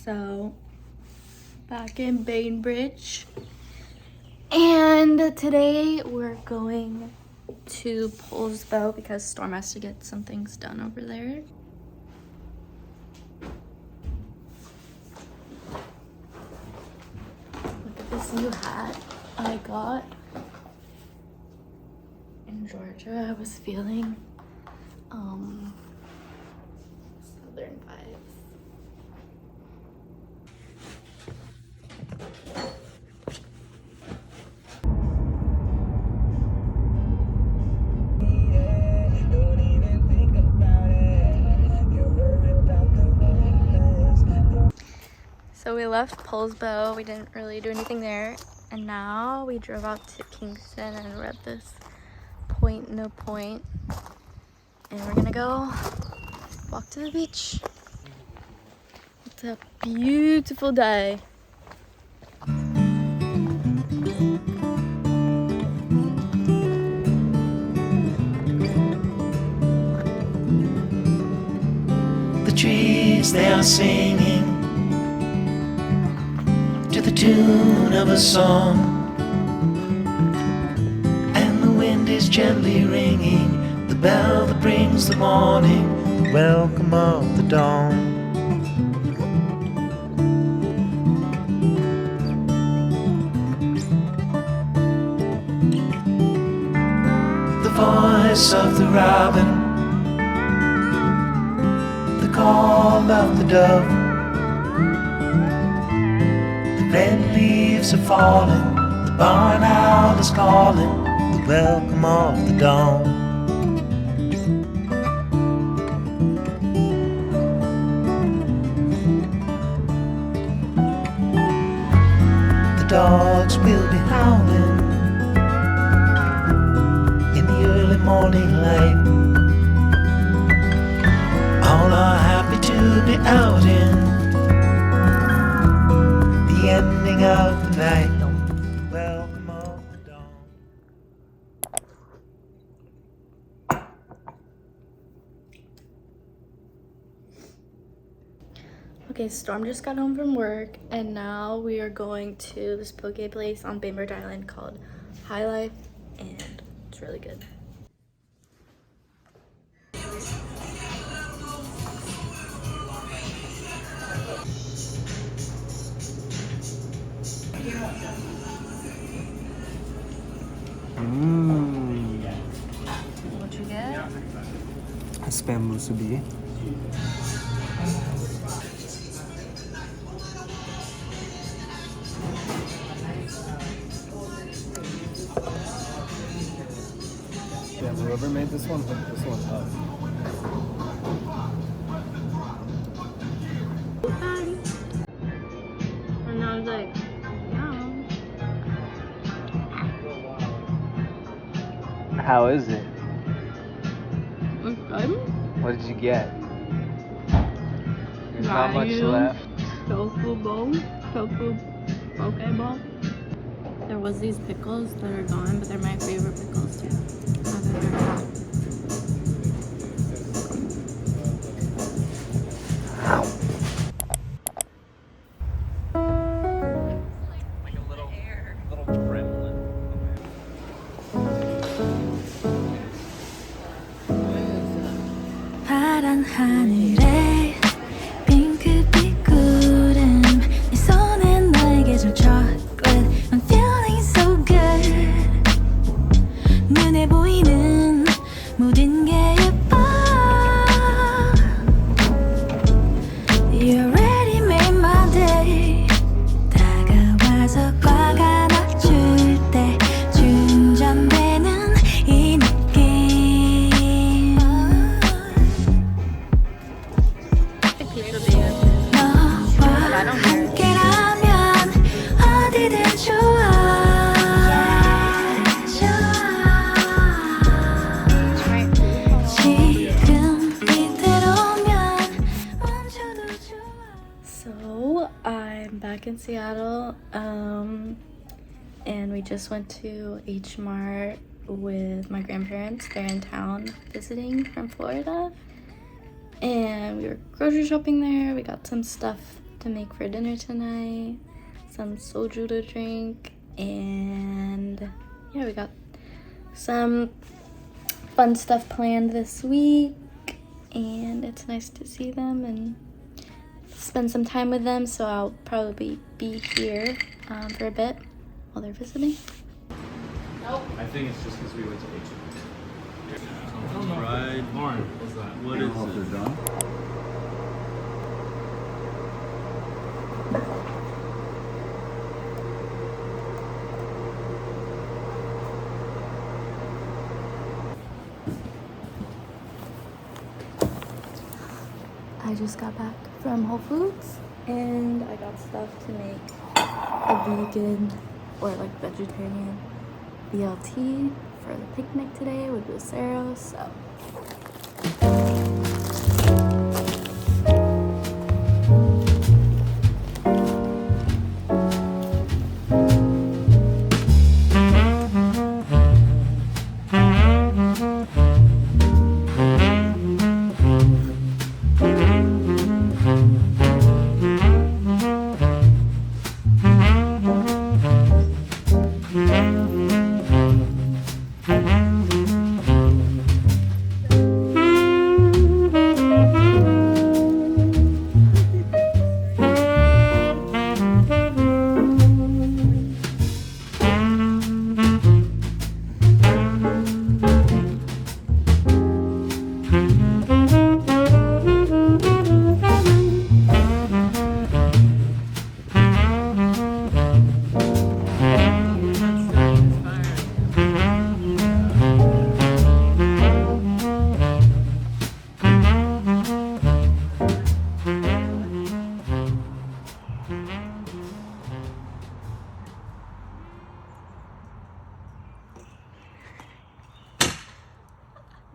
So back in Bainbridge, and today we're going to Poulsbo because Storm has to get some things done over there. Look at this new hat I got in Georgia. I was feeling southern vibes. So we left Poulsbo, we didn't really do anything there, and now we drove out to Kingston and we're at this point, no point, and we're gonna go walk to the beach. It's a beautiful day. The trees, they are singing to the tune of a song, and the wind is gently ringing the bell that brings the morning, the welcome of the dawn. The voice of the robin, the call of the dove, the red leaves are falling, the barn owl is calling, the welcome of the dawn. The dogs will be howling in the early morning light. All are happy to be out in the ending of the night. Welcome of the dawn. Okay, Storm just got home from work, and now we are going to this poke place on Bainbridge Island called High Life, and it's really good. What'd you get? Spam musubi. Yeah, whoever made this one hooked this one up. And I was like, yum. How is it? It's good. What did you get? There's not much left. Tofu bowl, tofu poke bowl. There was these pickles that are gone, but they're my favorite pickles too. Other than that. Like a little gremlin. 파란 하늘에 핑크빛 구름 네 손에 나에게 준 chocolate I'm feeling so good 눈에 보이는 모든 게 예뻐 You already made my day 다가와서 꽉 안아줄 때 충전되는 이 느낌 너와 함께라면 어디든 좋아 지금 이대로면 멈춰도 좋아 So I'm back in Seattle, and we just went to H-Mart with my grandparents. They're in town visiting from Florida, and we were grocery shopping there. We got some stuff to make for dinner tonight, some soju to drink, and yeah, we got some fun stuff planned this week, and it's nice to see them and spend some time with them. So I'll probably be here for a bit while they're visiting. I think it's just because we went to H-Mart. Right. Lauren, what's that? What is it? I just got back from Whole Foods and I got stuff to make a vegan or like vegetarian BLT for the picnic today with Lucero. So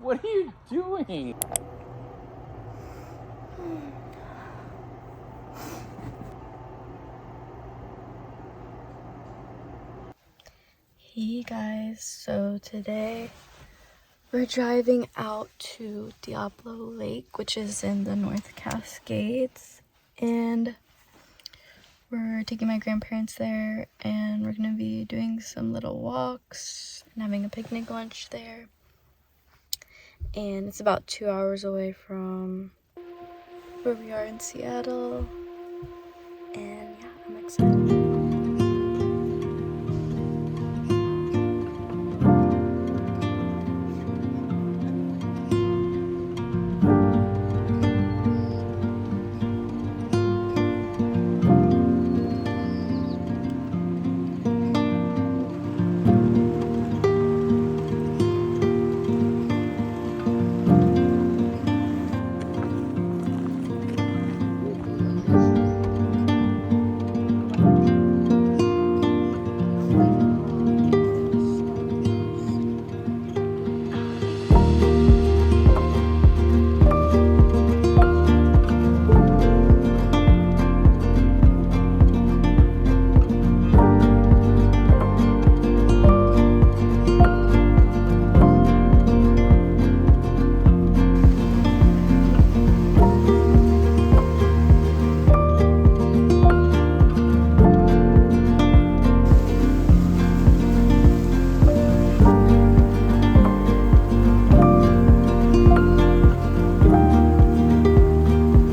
What are you doing? hey guys, so today we're driving out to Diablo Lake, which is in the North Cascades, and we're taking my grandparents there, and we're gonna be doing some little walks and having a picnic lunch there. And it's about 2 hours away from where we are in Seattle, and yeah, I'm excited.